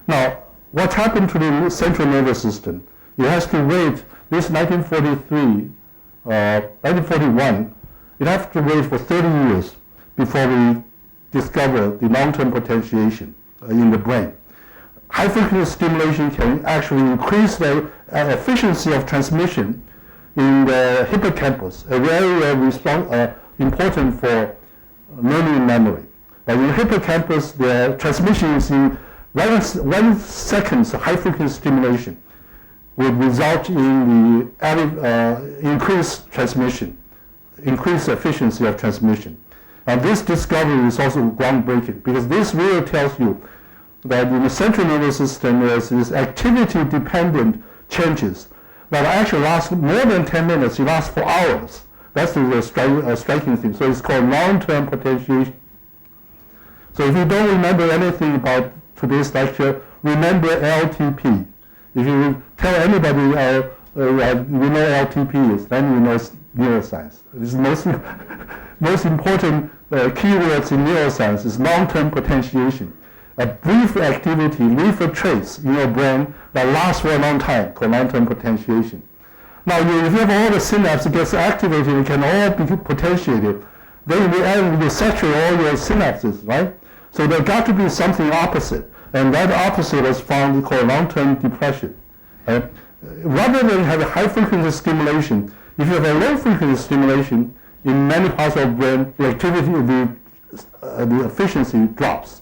Now, what happened to the central nervous system? It has to wait, this 1941, it has to wait for 30 years before we discover the long-term potentiation in the brain. High-frequency stimulation can actually increase the efficiency of transmission in the hippocampus, a very important for learning and memory. But in the hippocampus, the transmission is in 1 second high-frequency stimulation would result in the increased transmission, increased efficiency of transmission. And this discovery is also groundbreaking because this really tells you that in the central nervous system there's these activity-dependent changes that actually last more than 10 minutes, it lasts for hours. That's the striking thing. So it's called long-term potentiation. So if you don't remember anything about today's lecture, remember LTP. If you tell anybody you know LTP is, then you know neuroscience. This is most important keywords in neuroscience is long-term potentiation. A brief activity leaves a trace in your brain that lasts for a long time, called long-term potentiation. Now, if you have all the synapses gets activated, it can all be potentiated. Then in the end, you saturate all your synapses, right? So there got to be something opposite. And that opposite is found called long-term depression. Rather than have a high-frequency stimulation, if you have a low-frequency stimulation, in many parts of the brain, the activity, the efficiency drops.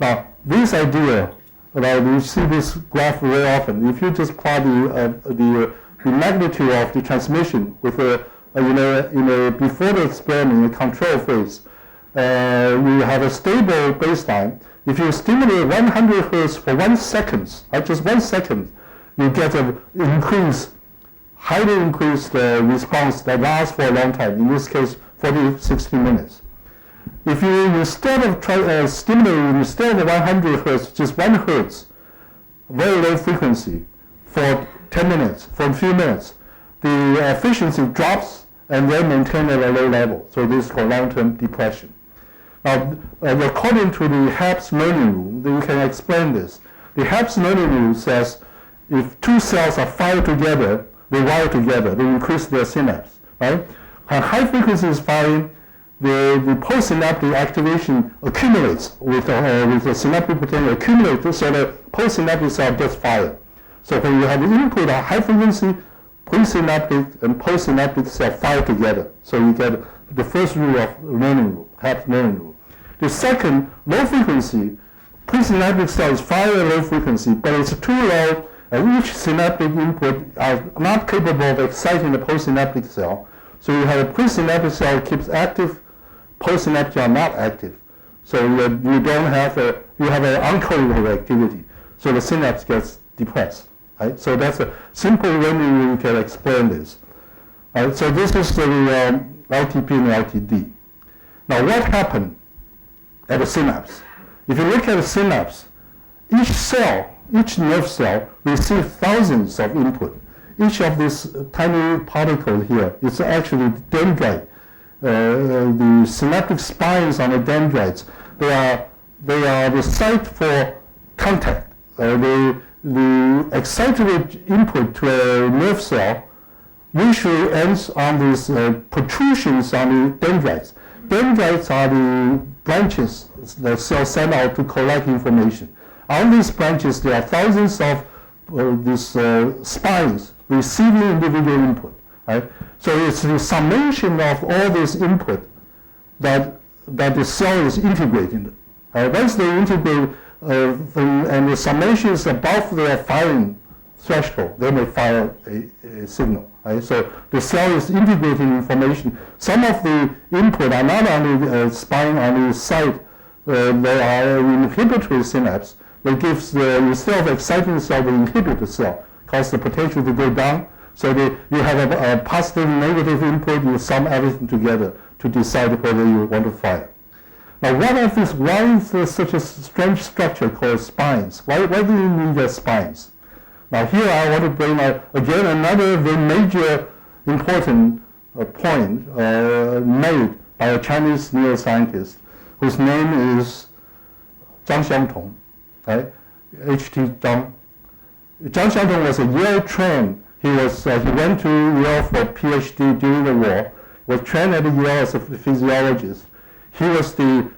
Now, this idea, you see this graph very often. If you just plot the magnitude of the transmission with before the experiment, in the control phase, you have a stable baseline. If you stimulate 100 Hertz for 1 second, just 1 second, you get an highly increased response that lasts for a long time, in this case, 40, 60 minutes. If you, instead of stimulating, instead of 100 Hertz, just 1 Hertz, very low frequency, for 10 minutes, for a few minutes, the efficiency drops and then maintained at a low level. So this is called long-term depression. Now, according to the HAPS learning rule, you can explain this. The HAPS learning rule says if two cells are fired together, they wire together, they increase their synapse, right? When high frequency is firing, the postsynaptic activation accumulates with the synaptic potential accumulates, so the postsynaptic cell gets fired. So when you have the input of high frequency, presynaptic and postsynaptic cell fire together. So you get the first rule of learning rule, HAPS learning rule. The second, low frequency, presynaptic cell is firing at low frequency, but it's too low, and each synaptic input are not capable of exciting the postsynaptic cell. So you have a presynaptic cell keeps active, postsynaptic are not active. So you don't have you have an uncorrelated activity. So the synapse gets depressed. Right? So that's a simple learning rule can explain this. Right? So this is the LTP and LTD. Now what happened at the synapse? If you look at the synapse, each cell, each nerve cell receives thousands of input. Each of these tiny particles here is actually dendrite. The synaptic spines on the dendrites, they are the site for contact. The excitatory input to a nerve cell usually ends on these protrusions on the dendrites. Dendrites are the branches the cell send out to collect information. On these branches, there are thousands of these spines receiving individual input. Right? So it's the summation of all this input that the cell is integrating. Once they integrate and the summation is above their firing threshold, they may fire a signal. Right? So the cell is integrating information. Some of the input are not on the spine on the site, they are inhibitory synapse that gives instead of exciting the cell, they inhibit the cell, cause the potential to go down. So you have a positive and negative input, you sum everything together to decide whether you want to fire. Now why is there such a strange structure called spines? Why do you need the spines? Now here I want to bring again another very major important point made by a Chinese neuroscientist whose name is Zhang Xiangtong. right? John Shelton was a Yale trained. He went to Yale for PhD during the war. Was trained at Yale as a physiologist. He was the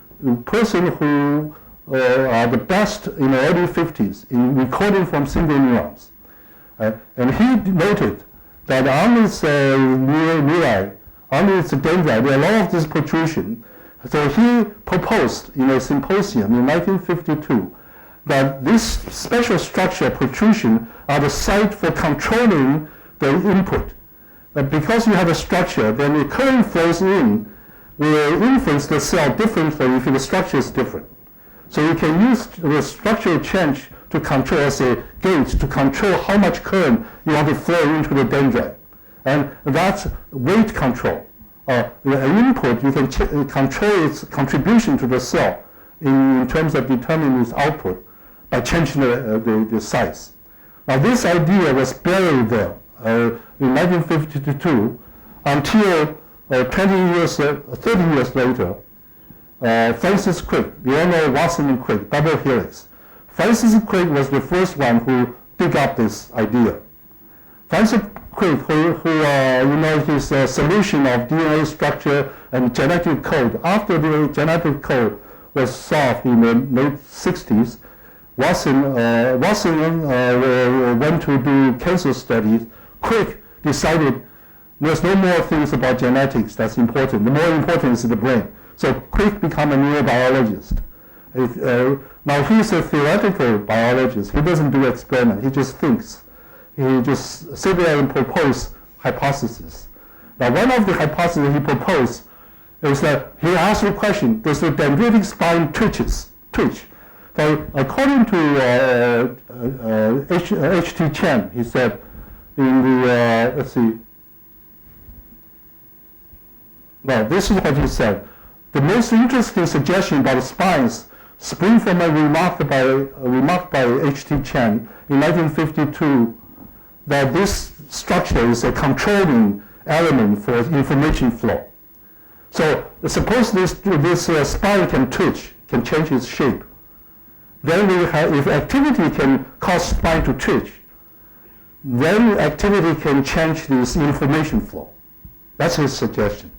person who are the best in the early 50s in recording from single neurons. And he noted that on this neuroni, on this dendrite, there are a lot of this protrusion. So he proposed in a symposium in 1952 that this special structure protrusion are the site for controlling the input. Because you have a structure, then the current flows in will influence the cell differently if the structure is different. So you can use the structural change to control as a gauge to control how much current you want to flow into the dendrite. And that's weight control. The input, you can control its contribution to the cell in terms of determining its output by changing the size. Now this idea was buried there in 1952 until 30 years later, Francis Crick, you all know Watson and Crick, double helix. Francis Crick was the first one who picked up this idea. Francis Crick, who his solution of DNA structure and genetic code, after the genetic code was solved in the late 60s, Watson went to do cancer studies. Crick decided there's no more things about genetics that's important. The more important is the brain. So Crick became a neurobiologist. Now he's a theoretical biologist. He doesn't do experiments. He just thinks. He just sit there and propose hypotheses. Now one of the hypotheses he proposed is that he asked the question, does the dendritic spine twitch? So according to H.T. Chen, he said in the, let's see, well, this is what he said. The most interesting suggestion about the spines spring from a remark by H.T. Chen in 1952 that this structure is a controlling element for information flow. So suppose this spine can twitch, can change its shape. Then if activity can cause spine to twitch, then activity can change this information flow. That's his suggestion.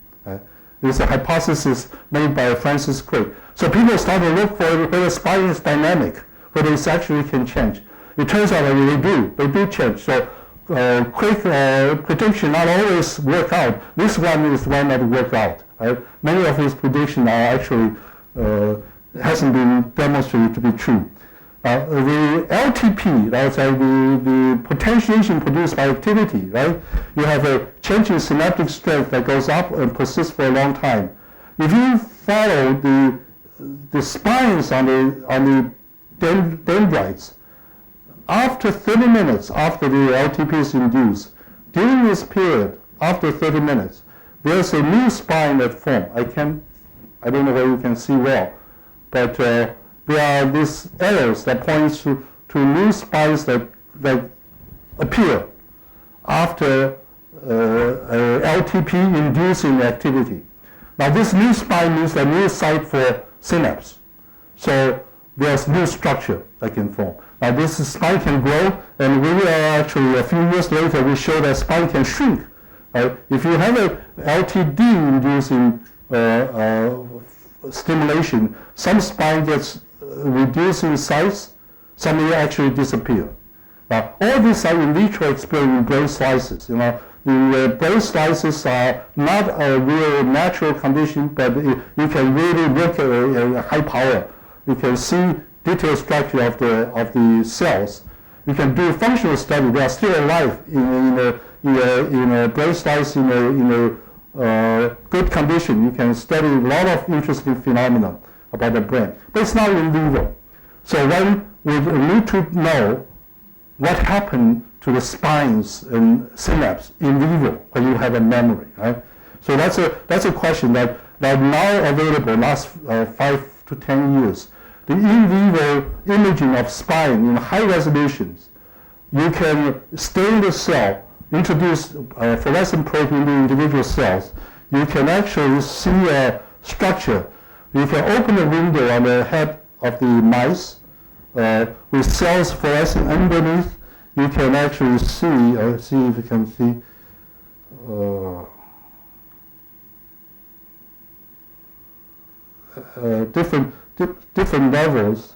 It's a hypothesis made by Francis Crick. So people start to look for whether spine is dynamic, whether it actually can change. It turns out that they do change. So Crick prediction not always work out. This one is one that worked out. Many of his predictions are actually hasn't been demonstrated to be true. The LTP, that's the potentiation produced by activity, right? You have a change in synaptic strength that goes up and persists for a long time. If you follow the spines on the dendrites, after 30 minutes after the LTP is induced, during this period, after 30 minutes, there's a new spine that forms. I don't know whether you can see well, but there are these arrows that point to new spines that appear after LTP inducing activity. Now this new spine means a new site for synapse. So there's new structure that can form. Now this spine can grow, and we are actually a few years later we show that spine can shrink. If you have a LTD inducing stimulation, some spine gets reduced in size, some will actually disappear. Now, all these are in vitro experiments in brain slices. The brain slices are not a real natural condition, but you can really look at a high power. You can see detailed structure of the cells. You can do functional study. They are still alive in a brain slice in a good condition. You can study a lot of interesting phenomena about the brain, but it's not in vivo. So then we need to know what happened to the spines and synapse in vivo when you have a memory, right? So that's a question that now available last 5 to 10 years. The in vivo imaging of spine in high resolutions, you can stain the cell, introduce fluorescent protein into individual cells. You can actually see a structure. You can open a window on the head of the mice, with cells fluorescing underneath, you can actually see, see if you can see, different levels.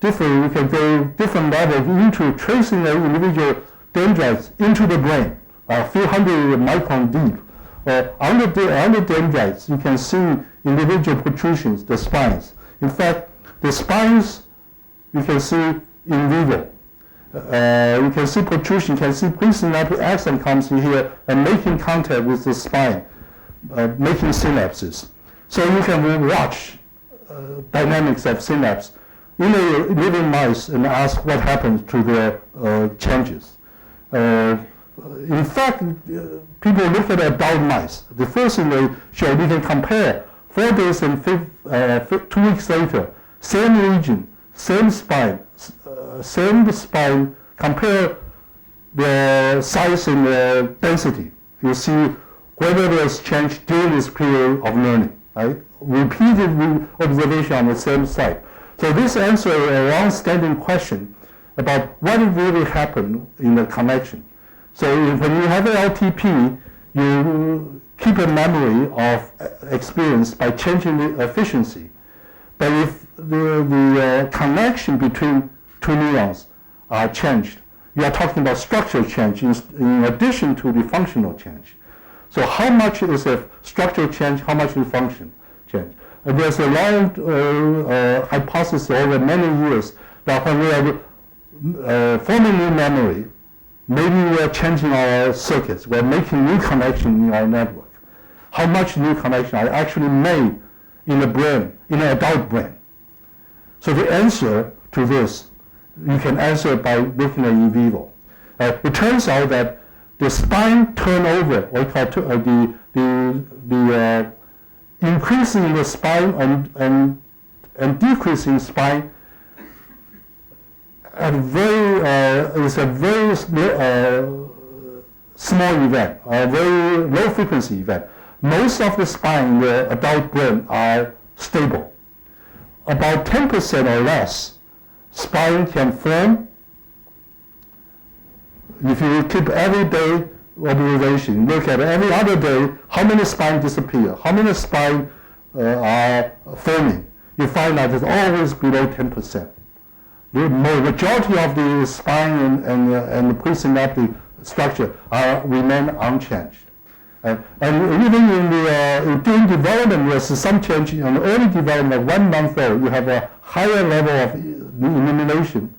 You can go different levels into tracing the individual dendrites into the brain, a few hundred micron deep. Under dendrites, you can see individual protrusions, the spines. In fact, the spines you can see in vivo. You can see protrusion, you can see presynaptic axon comes in here and making contact with the spine, making synapses. So you can watch dynamics of synapse in a living mice and ask what happens to their changes. In fact, people look at adult mice. The first thing they show, we can compare 4 days and 2 weeks later, same region, same spine, compare the size and the density. You see whether there's change during this period of learning, right? Repeated observation on the same site. So this answers a long-standing question about what really happened in the connection. So when you have an LTP, you keep a memory of experience by changing the efficiency. But if the connection between two neurons are changed, you are talking about structural change in addition to the functional change. So how much is a structural change, how much is function change? And there's a long hypothesis over many years that when we are forming new memory, maybe we are changing our circuits, we're making new connections in our network. How much new connection are actually made in the brain, in an adult brain? So the answer to this, you can answer by looking at in vivo. It turns out that the spine turnover, what we call the increasing the spine and decreasing spine is a very small event, a very low frequency event. Most of the spine in the adult brain are stable. About 10% or less spine can form. If you keep every day observation, look at every other day, how many spines disappear, how many spines are forming, you find out it's always below 10%. The majority of the spine and the presynaptic structure remain unchanged. And even during development, there's some change. In early development, 1 month old, you have a higher level of illumination.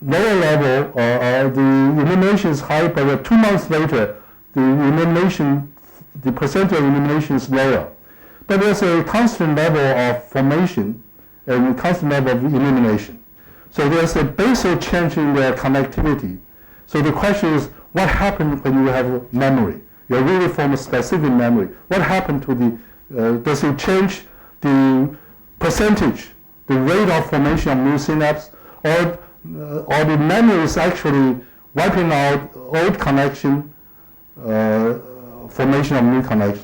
Lower level, the illumination is high, but 2 months later, the percentage of illumination is lower. But there's a constant level of formation and constant level of illumination. So there's a basal change in the connectivity. So the question is, what happens when you have memory? You really form a specific memory. What happened to the, does it change the percentage, the rate of formation of new synapse, or the memory is actually wiping out old connection, formation of new connection?